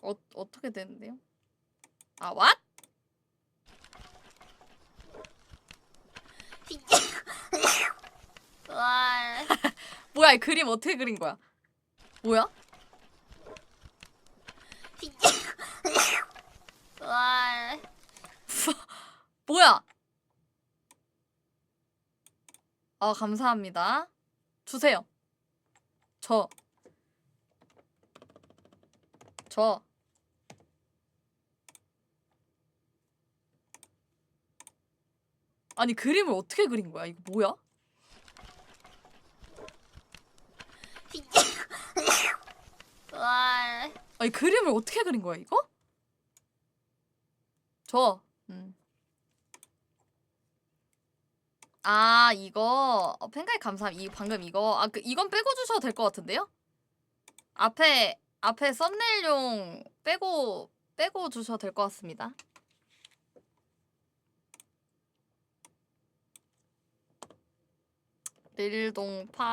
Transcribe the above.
어떻게 되는데요? 아, what? 와. 뭐야, 이 그림 어떻게 그린 거야? 뭐야? 와. 뭐야? 아, 감사합니다. 주세요. 저. 아니, 그림을 어떻게 그린 거야? 이거 뭐야? 와. 아니, 그림을 어떻게 그린 거야, 이거? 저. 아, 이거 팬가입 감사합니다. 이 방금 이거 이건 빼고 주셔도 될 것 같은데요? 앞에 썸네일용 빼고 주셔도 될 것 같습니다. 릴동파